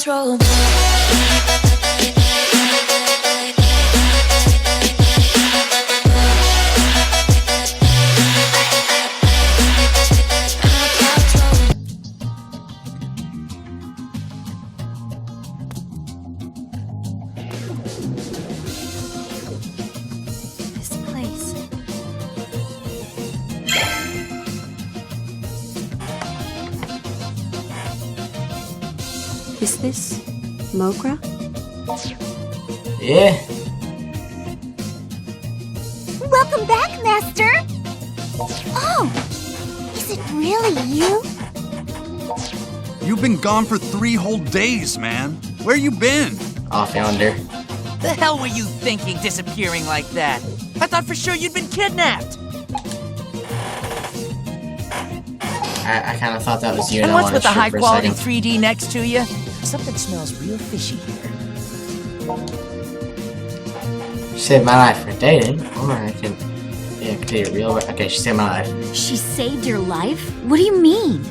control. Is this Mogra? Yeah. Welcome back, Master! Oh! Is it really you? You've been gone for 3 whole days, man. Where you been? Off yonder. The hell were you thinking, disappearing like that? I thought for sure you'd been kidnapped. I kind of thought that was you. And I what's wanted with the to shoot high for a quality second. 3D next to you? Something smells real fishy here. She saved my life for dating. Or I can... Yeah, I can tell you real... Okay, she saved my life. She saved your life? What do you mean?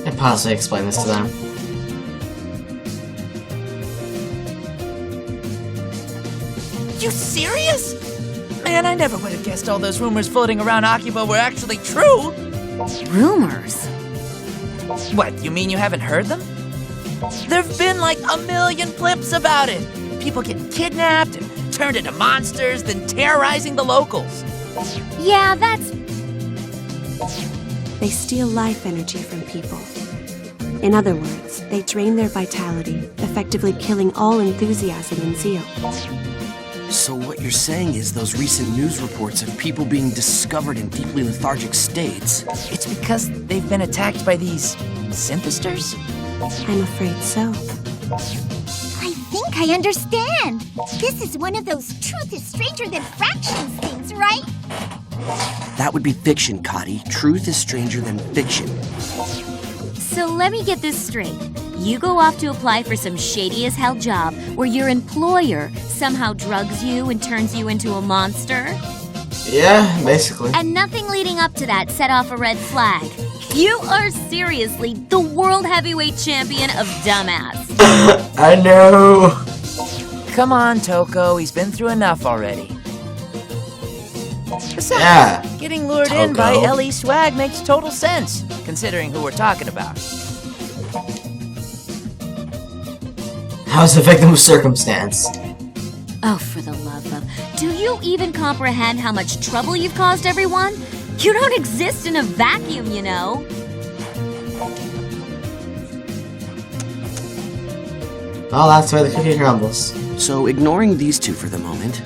I possibly explain this to them. You serious? Man, I never would have guessed all those rumors floating around Akiba were actually true. Rumors? What, you mean you haven't heard them? There've been like a million flips about it. People getting kidnapped and turned into monsters, then terrorizing the locals. Yeah, that's... They steal life energy from people. In other words, they drain their vitality, effectively killing all enthusiasm and zeal. So what you're saying is those recent news reports of people being discovered in deeply lethargic states... It's because they've been attacked by these synthesters? I'm afraid so. I think I understand. This is one of those truth is stranger than fractions things, right? That would be fiction, Cotty. Truth is stranger than fiction. So let me get this straight. You go off to apply for some shady-as-hell job where your employer somehow drugs you and turns you into a monster? Yeah, basically. And nothing leading up to that set off a red flag. You are seriously the world heavyweight champion of dumbass. I know. Come on, Toko, he's been through enough already. Besides, Yeah. getting lured in by Toko. LE swag makes total sense, considering who we're talking about. I was a victim of circumstance. Oh, for the love of... Do you even comprehend how much trouble you've caused everyone? You don't exist in a vacuum, you know. Well, that's where the cookie crumbles. So ignoring these two for the moment,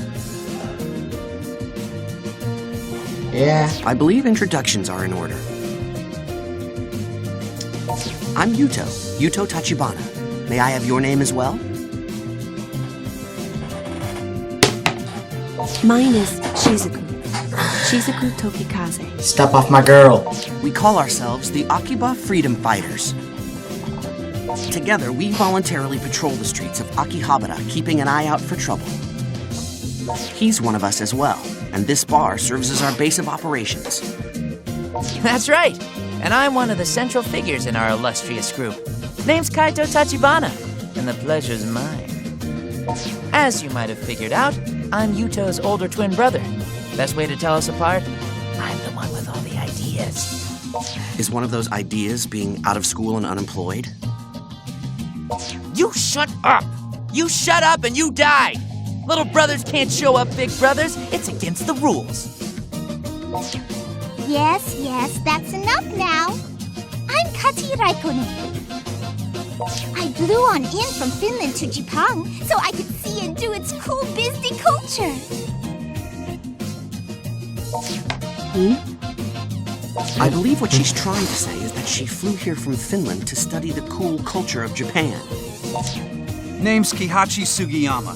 Yeah. I believe introductions are in order. I'm Yuto Tachibana. May I have your name as well? Mine is Shizuku. Shizuku Tokikaze. Step off my girl. We call ourselves the Akiba Freedom Fighters. Together, we voluntarily patrol the streets of Akihabara, keeping an eye out for trouble. He's one of us as well, and this bar serves as our base of operations. That's right, and I'm one of the central figures in our illustrious group. Name's Kaito Tachibana, and the pleasure's mine. As you might have figured out, I'm Yuto's older twin brother. Best way to tell us apart? I'm the one with all the ideas. Is one of those ideas being out of school and unemployed? You shut up! You shut up and you die! Little brothers can't show up big brothers. It's against the rules. Yes, that's enough now. I'm Kati Raikkonen. I blew on in from Finland to Japan so I could see and do its cool bizdy culture. I believe what she's trying to say is that she flew here from Finland to study the cool culture of Japan. Name's Kihachi Sugiyama.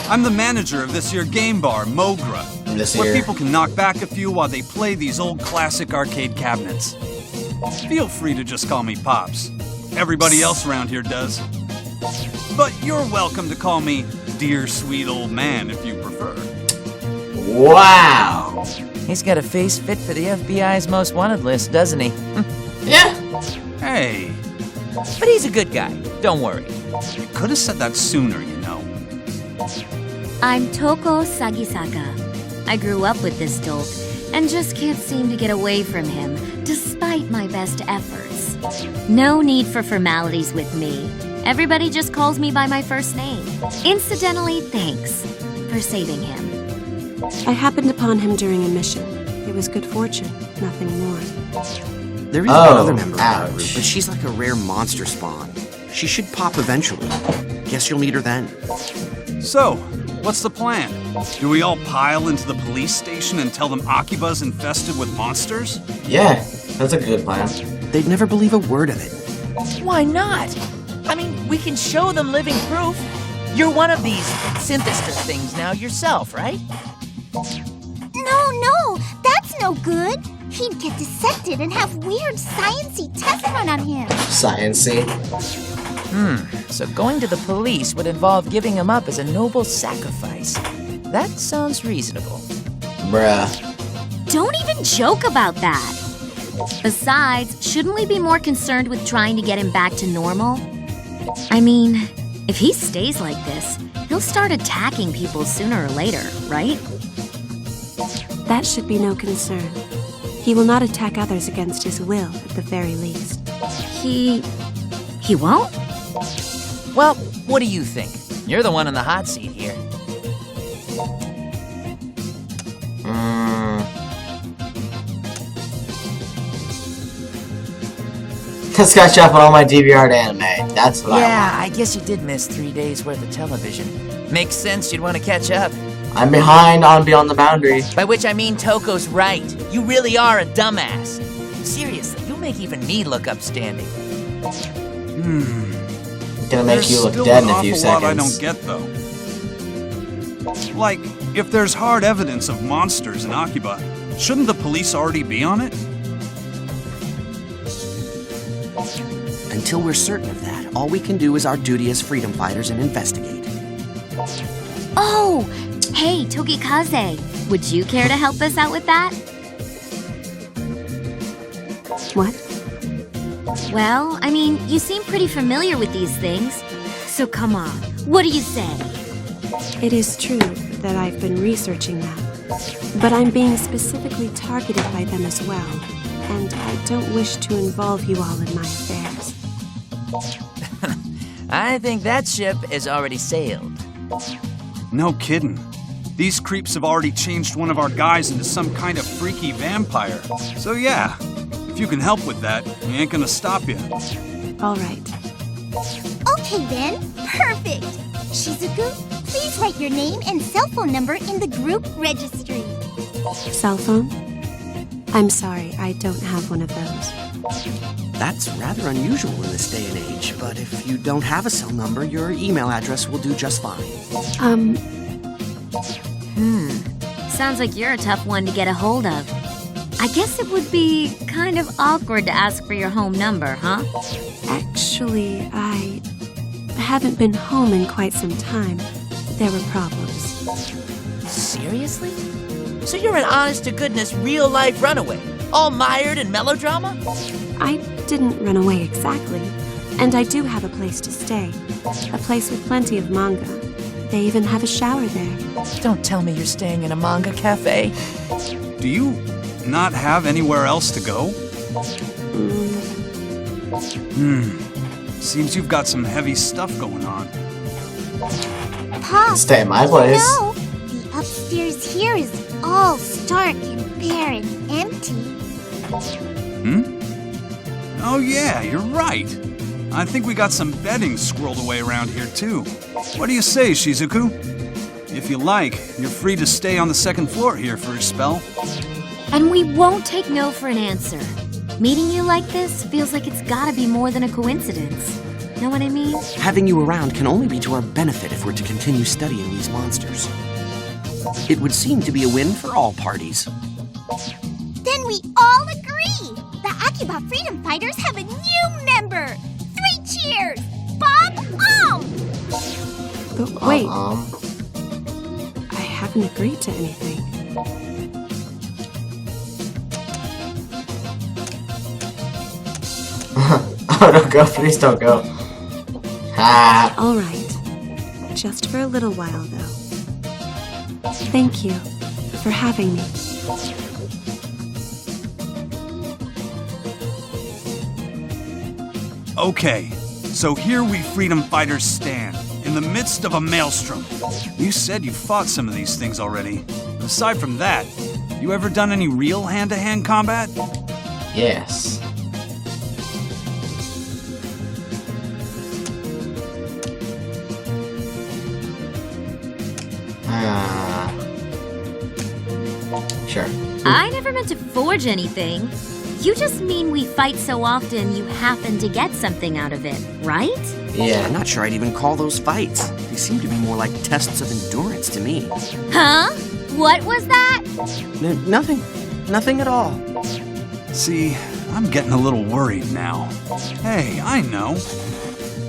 I'm the manager of this here game bar, Mogra, where people can knock back a few while they play these old classic arcade cabinets. Feel free to just call me Pops. Everybody else around here does. But you're welcome to call me Dear Sweet Old Man if you prefer. Wow. He's got a face fit for the FBI's most wanted list, doesn't he? Yeah. Hey, But he's a good guy, don't worry. You could have said that sooner, you know. I'm Toko Sagisaka. I grew up with this dolt and just can't seem to get away from him, despite my best efforts. No need for formalities with me. Everybody just calls me by my first name. Incidentally, thanks for saving him. I happened upon him during a mission. It was good fortune, nothing more. There is another member of our group, but she's like a rare monster spawn. She should pop eventually. Guess you'll meet her then. So, what's the plan? Do we all pile into the police station and tell them Akiba's infested with monsters? Yeah, that's a good plan. They'd never believe a word of it. Why not? I mean, we can show them living proof. You're one of these synthesis things now yourself, right? No, that's no good. He'd get dissected and have weird science-y tests run on him. Science-y. So going to the police would involve giving him up as a noble sacrifice. That sounds reasonable. Bruh. Don't even joke about that. Besides, shouldn't we be more concerned with trying to get him back to normal? I mean, if he stays like this, he'll start attacking people sooner or later, right? That should be no concern. He will not attack others against his will, at the very least. He won't? Well, what do you think? You're the one in the hot seat here. Let's catch up on all my DVR'd anime. That's what I guess you did miss 3 days worth of television. Makes sense you'd want to catch up. I'm behind on Beyond the Boundary. By which I mean Toko's right. You really are a dumbass. Seriously, you make even me look upstanding. Gonna make you look There's dead in still a few an awful lot I seconds. don't get, though. Like, if there's hard evidence of monsters in Akiba, shouldn't the police already be on it? Until we're certain of that, all we can do is our duty as freedom fighters and investigate. Oh! Hey, Togikaze, would you care to help us out with that? What? Well, I mean, you seem pretty familiar with these things. So come on, what do you say? It is true that I've been researching them, but I'm being specifically targeted by them as well, and I don't wish to involve you all in my affairs. I think that ship has already sailed. No kidding. These creeps have already changed one of our guys into some kind of freaky vampire. So yeah, if you can help with that, we ain't gonna stop you. All right. Okay then, perfect. Shizuku, please write your name and cell phone number in the group registry. Cell phone? I'm sorry, I don't have one of those. That's rather unusual in this day and age, but if you don't have a cell number, your email address will do just fine. Sounds like you're a tough one to get a hold of. I guess it would be kind of awkward to ask for your home number, huh? Actually, I haven't been home in quite some time. There were problems. Seriously? So you're an honest-to-goodness real-life runaway, all mired in melodrama? I didn't run away exactly, and I do have a place to stay. A place with plenty of manga. They even have a shower there. Don't tell me you're staying in a manga cafe. Do you not have anywhere else to go? Seems you've got some heavy stuff going on. Pop, Stay at my place. no, the upstairs here is all stark and bare and empty. Oh yeah, you're right. I think we got some bedding squirreled away around here too. What do you say, Shizuku? If you like, you're free to stay on the second floor here for a spell. And we won't take no for an answer. Meeting you like this feels like it's gotta be more than a coincidence. Know what I mean? Having you around can only be to our benefit if we're to continue studying these monsters. It would seem to be a win for all parties. Then we all agree! The Akiba Freedom Fighters have a new member! 3 cheers! Bob Om! But wait, I haven't agreed to anything. No, don't go. Please don't go. Ah. All right. Just for a little while, though. Thank you for having me. Okay, so here we freedom fighters stand, in the midst of a maelstrom. You said you fought some of these things already. Aside from that, you ever done any real hand-to-hand combat? Yes. Sure. I never meant to forge anything. You just mean we fight so often you happen to get something out of it, right? Yeah. I'm not sure I'd even call those fights. They seem to be more like tests of endurance to me. Huh? What was that? Nothing. Nothing at all. See, I'm getting a little worried now. Hey, I know.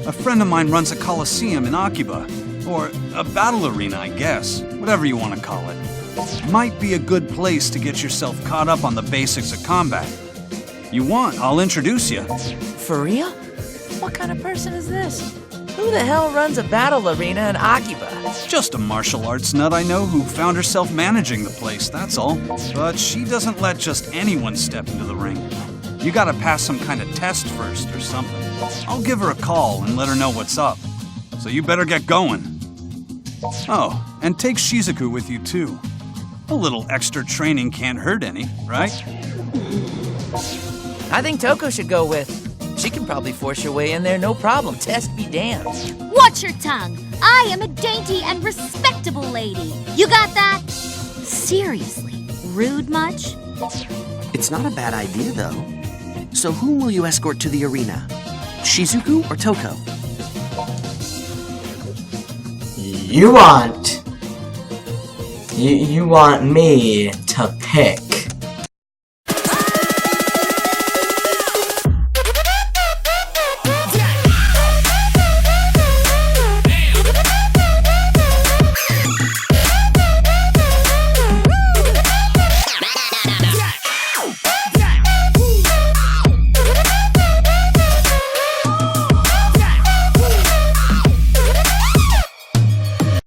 A friend of mine runs a coliseum in Akiba. Or a battle arena, I guess. Whatever you want to call it. Might be a good place to get yourself caught up on the basics of combat. You want, I'll introduce you. For real? What kind of person is this? Who the hell runs a battle arena in Akiba? Just a martial arts nut I know who found herself managing the place, that's all. But she doesn't let just anyone step into the ring. You gotta pass some kind of test first or something. I'll give her a call and let her know what's up. So you better get going. Oh, and take Shizuku with you too. A little extra training can't hurt any, right? I think Toko should go with. She can probably force her way in there, no problem. Test be damned. Watch your tongue. I am a dainty and respectable lady. You got that? Seriously, rude much? It's not a bad idea, though. So whom will you escort to the arena? Shizuku or Toko? You want me to pick